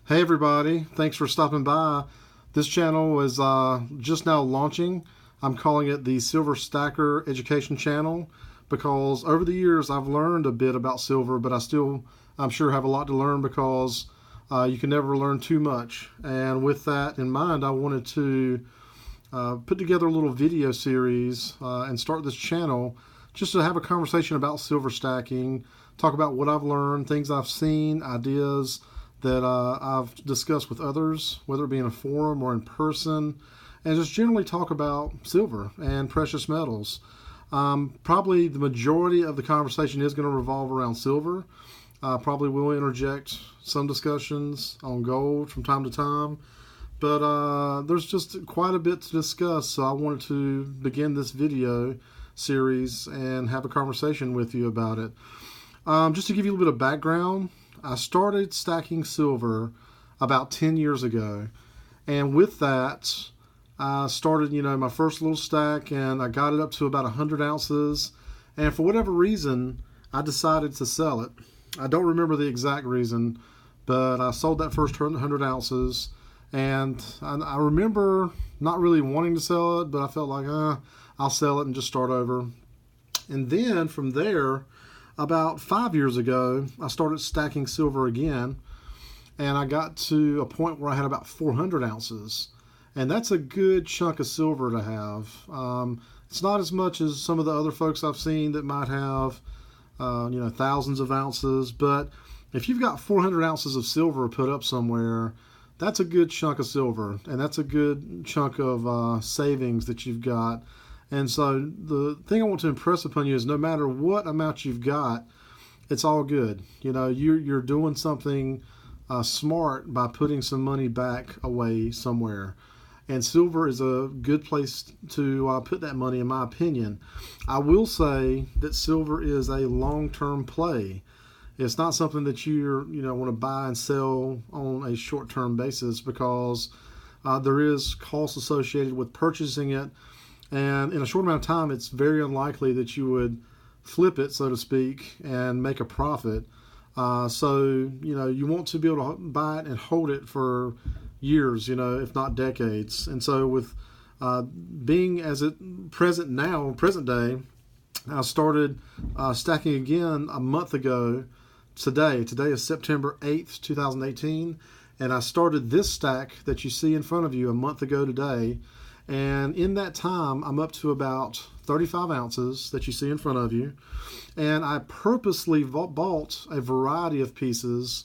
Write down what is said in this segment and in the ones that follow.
Hey everybody, thanks for stopping by. This channel is just now launching. I'm calling it the Silver Stacker Education Channel because over the years I've learned a bit about silver, but I'm sure have a lot to learn because you can never learn too much. And with that in mind, I wanted to put together a little video series and start this channel just to have a conversation about silver stacking, talk about what I've learned, things I've seen, ideas that I've discussed with others, whether it be in a forum or in person, and just generally talk about silver and precious metals. Probably the majority of the conversation is going to revolve around silver. Probably will interject some discussions on gold from time to time, but there's just quite a bit to discuss, so I wanted to begin this video series and have a conversation with you about it. Just to give you a little bit of background, I started stacking silver about 10 years ago, and with that I started my first little stack, and I got it up to about 100 ounces, and for whatever reason I decided to sell it. I don't remember the exact reason, but I sold that first 100 ounces, and I remember not really wanting to sell it, but I felt like I'll sell it and just start over. And then from there, about 5 years ago, I started stacking silver again, and I got to a point where I had about 400 ounces. And that's a good chunk of silver to have. It's not as much as some of the other folks I've seen that might have, thousands of ounces. But if you've got 400 ounces of silver put up somewhere, that's a good chunk of silver, and that's a good chunk of savings that you've got. And so the thing I want to impress upon you is no matter what amount you've got, it's all good. You're doing something smart by putting some money back away somewhere. And silver is a good place to put that money, in my opinion. I will say that silver is a long-term play. It's not something that you want to buy and sell on a short-term basis because there is cost associated with purchasing it. And in a short amount of time, it's very unlikely that you would flip it, so to speak, and make a profit. So you want to be able to buy it and hold it for years, if not decades. And so with being as it present day, I started stacking again a month ago today. Today is September 8th, 2018. And I started this stack that you see in front of you a month ago today. And in that time, I'm up to about 35 ounces that you see in front of you. And I purposely bought a variety of pieces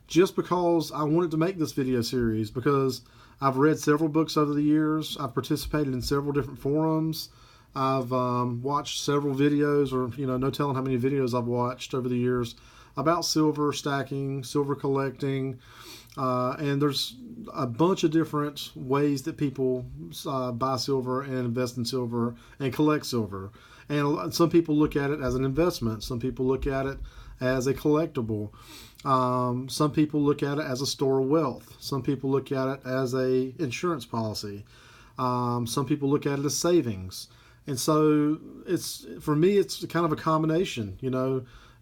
just because I wanted to make this video series, because I've read several books over the years. I've participated in several different forums. I've watched several videos, or no telling how many videos I've watched over the years about silver stacking, silver collecting. And there's a bunch of different ways that people buy silver and invest in silver and collect silver. And some people look at it as an investment. Some people look at it as a collectible. Some people look at it as a store of wealth. Some people look at it as a insurance policy. Some people look at it as savings. And so for me, it's kind of a combination.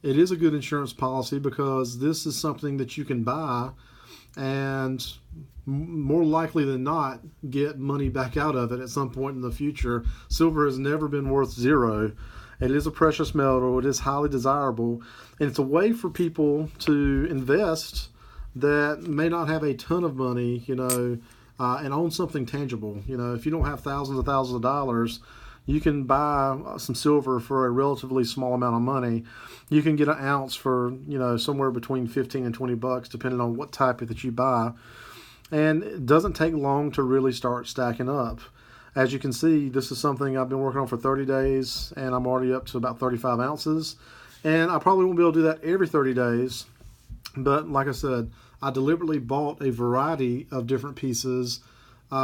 It is a good insurance policy because this is something that you can buy and more likely than not get money back out of it at some point in the future. Silver has never been worth zero. It is a precious metal. It is highly desirable, and it's a way for people to invest that may not have a ton of money, and own something tangible. If you don't have thousands of dollars, you can buy some silver for a relatively small amount of money. You can get an ounce for, somewhere between 15 and 20 bucks, depending on what type that you buy. And it doesn't take long to really start stacking up. As you can see, this is something I've been working on for 30 days, and I'm already up to about 35 ounces. And I probably won't be able to do that every 30 days. But like I said, I deliberately bought a variety of different pieces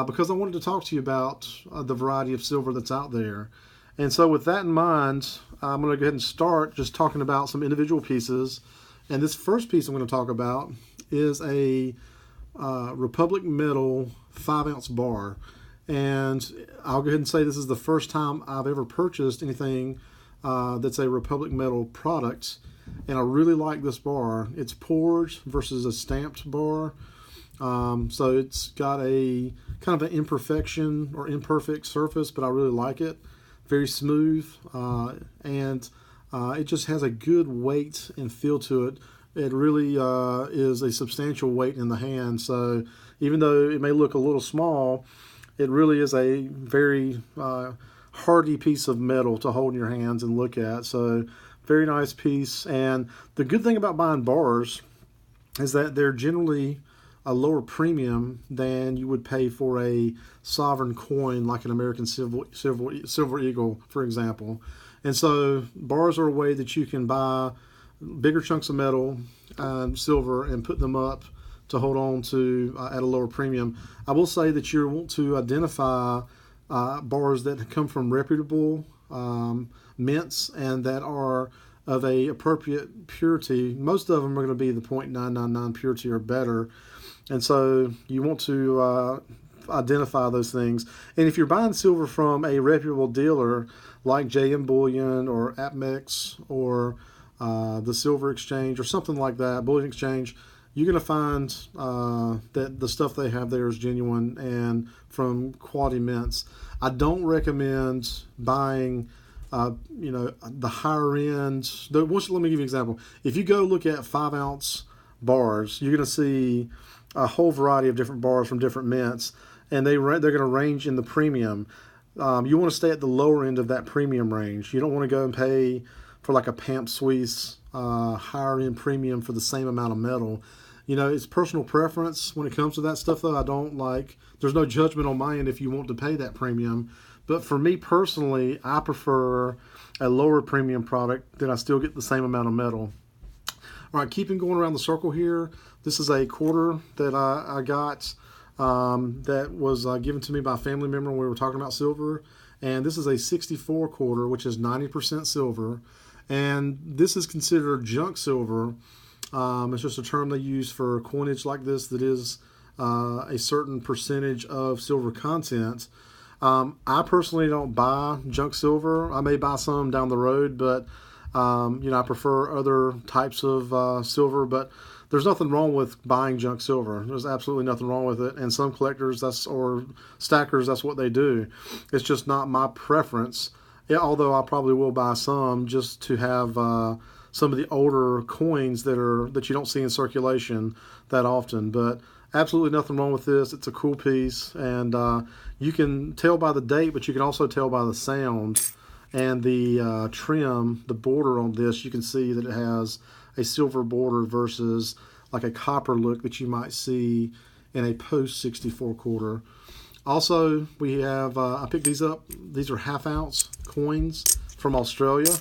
because I wanted to talk to you about the variety of silver that's out there. And so with that in mind, I'm going to go ahead and start just talking about some individual pieces. And this first piece I'm going to talk about is a Republic Metal 5-ounce bar. And I'll go ahead and say this is the first time I've ever purchased anything that's a Republic Metal product. And I really like this bar. It's poured versus a stamped bar. So it's got a kind of an imperfection or imperfect surface, but I really like it. Very smooth, and it just has a good weight and feel to it. It really is a substantial weight in the hand. So even though it may look a little small, it really is a very hardy piece of metal to hold in your hands and look at. So very nice piece. And the good thing about buying bars is that they're generally a lower premium than you would pay for a sovereign coin like an American Silver Eagle, for example. And so bars are a way that you can buy bigger chunks of metal, silver, and put them up to hold on to at a lower premium. I will say that you want to identify bars that come from reputable mints and that are of a appropriate purity. Most of them are going to be the 0.999 purity or better. And so you want to identify those things. And if you're buying silver from a reputable dealer like JM Bullion or APMEX or the Silver Exchange or something like that, Bullion Exchange, you're going to find that the stuff they have there is genuine and from quality mints. I don't recommend buying the higher end. Let me give you an example. If you go look at 5-ounce bars, you're going to see a whole variety of different bars from different mints, and they're going to range in the premium. You want to stay at the lower end of that premium range. You don't want to go and pay for like a Pamp Suisse higher end premium for the same amount of metal. It's personal preference when it comes to that stuff, though. There's no judgment on my end if you want to pay that premium. But for me personally, I prefer a lower premium product that I still get the same amount of metal. All right, keeping going around the circle here. This is a quarter that I got that was given to me by a family member when we were talking about silver. And this is a 64 quarter, which is 90% silver. And this is considered junk silver. It's just a term they use for coinage like this that is a certain percentage of silver content. I personally don't buy junk silver. I may buy some down the road, but I prefer other types of silver. But there's nothing wrong with buying junk silver. There's absolutely nothing wrong with it. And some collectors or stackers, that's what they do. It's just not my preference. Yeah, although I probably will buy some just to have some of the older coins that you don't see in circulation that often. But absolutely nothing wrong with this. It's a cool piece, and you can tell by the date, but you can also tell by the sound and the trim, the border on this. You can see that it has a silver border versus like a copper look that you might see in a post 64 quarter. Also, we have, I picked these up. These are 1/2 ounce coins from Australia.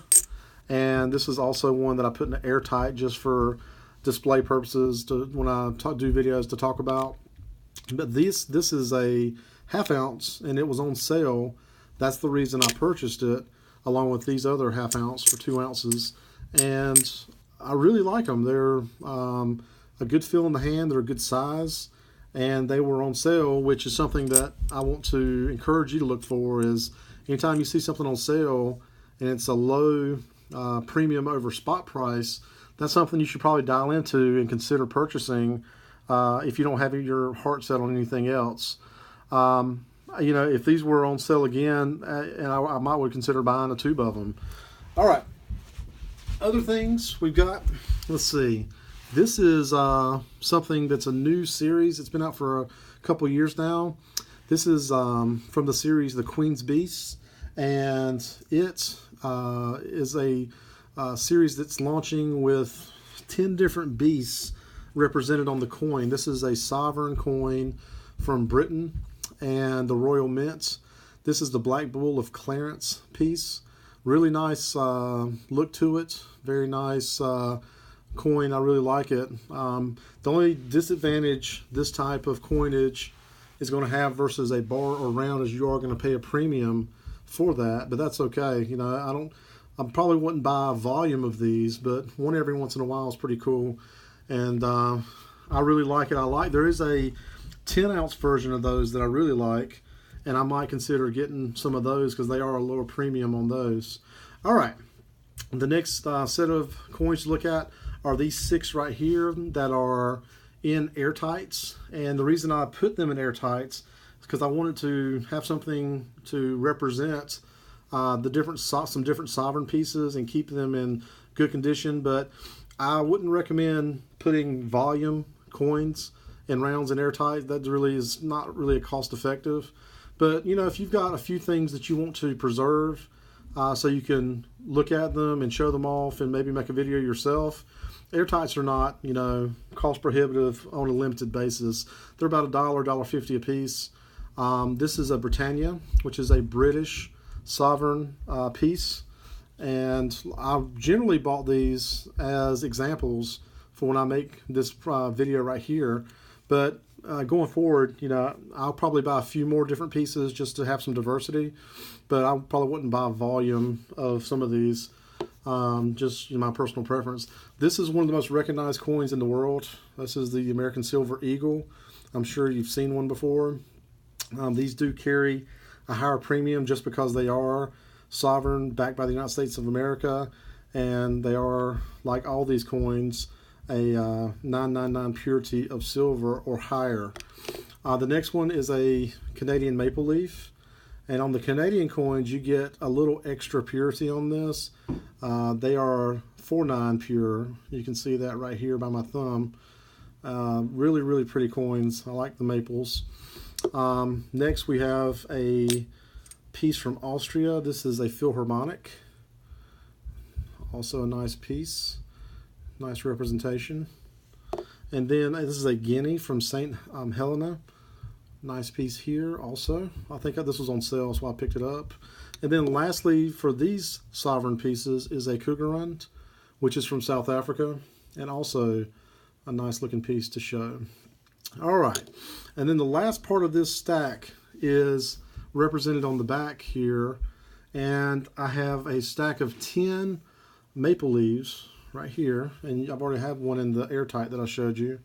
And this is also one that I put in the airtight just for display purposes when I do videos to talk about. But this is a 1/2 ounce and it was on sale. That's the reason I purchased it, along with these other 1/2 ounce for 2 ounces. And I really like them. They're a good feel in the hand. They're a good size. And they were on sale, which is something that I want to encourage you to look for. Is anytime you see something on sale and it's a low premium over spot price, that's something you should probably dial into and consider purchasing if you don't have your heart set on anything else. If these were on sale again, and I might would consider buying a tube of them. All right. Other things we've got, let's see. This is something that's a new series. It's been out for a couple years now. This is from the series The Queen's Beasts, and it is a series that's launching with 10 different beasts represented on the coin. This is a sovereign coin from Britain and the Royal Mint. This is the Black Bull of Clarence piece. Really nice look to it. Very nice coin. I really like it. The only disadvantage this type of coinage is going to have versus a bar or round is you are going to pay a premium for that, but that's okay. I probably wouldn't buy a volume of these, but one every once in a while is pretty cool, and I really like it. There is a 10 ounce version of those that I really like, and I might consider getting some of those because they are a lower premium on those. All right, the next set of coins to look at are these 6 right here that are in airtights, and the reason I put them in airtights is because I wanted to have something to represent some different sovereign pieces and keep them in good condition. But I wouldn't recommend putting volume coins and rounds in airtight. That really is not really a cost effective. But if you've got a few things that you want to preserve, so you can look at them and show them off and maybe make a video yourself, airtights are not cost prohibitive on a limited basis. They're about $1, $1.50 a piece. This is a Britannia, which is a British sovereign piece, and I generally bought these as examples for when I make this video right here. But going forward, I'll probably buy a few more different pieces just to have some diversity, but I probably wouldn't buy a volume of some of these. Just my personal preference. This is one of the most recognized coins in the world. This is the American Silver Eagle. I'm sure you've seen one before. These do carry a higher premium just because they are sovereign, backed by the United States of America, and they are, like all these coins, a 999 purity of silver or higher. The next one is a Canadian maple leaf, and on the Canadian coins you get a little extra purity on this. They are 4.9 pure. You can see that right here by my thumb. Really, really pretty coins. I like the maples. Next we have a piece from Austria. This is a Philharmonic. Also a nice piece. Nice representation. And then this is a guinea from St. Helena. Nice piece here also. I think this was on sale, so I picked it up. And then lastly, for these sovereign pieces, is a Krugerrand, which is from South Africa, and also a nice looking piece to show. All right, and then the last part of this stack is represented on the back here, and I have a stack of 10 maple leaves right here, and I've already had one in the airtight that I showed you.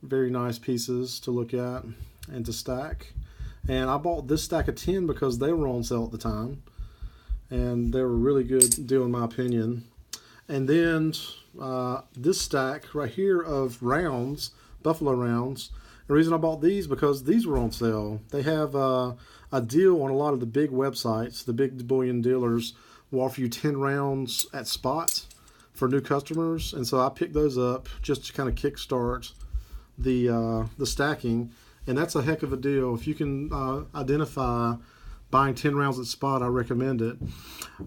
Very nice pieces to look at and to stack. And I bought this stack of 10 because they were on sale at the time, and they were a really good deal in my opinion. And then this stack right here of rounds, Buffalo rounds. The reason I bought these because these were on sale. They have a deal on a lot of the big websites. The big bullion dealers will offer you 10 rounds at spot for new customers, and so I picked those up just to kind of kickstart the stacking, and that's a heck of a deal. If you can identify buying 10 rounds at spot, I recommend it.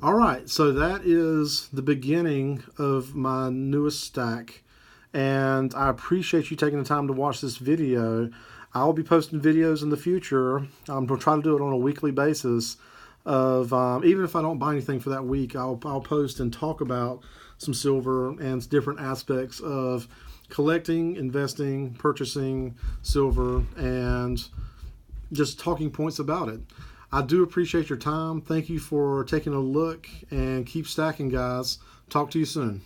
All right, so that is the beginning of my newest stack, and I appreciate you taking the time to watch this video. I'll be posting videos in the future. I'm going to try to do it on a weekly basis of even if I don't buy anything for that week, I'll post and talk about some silver and different aspects of collecting, investing, purchasing silver, and just talking points about it. I do appreciate your time. Thank you for taking a look, and keep stacking, guys. Talk to you soon.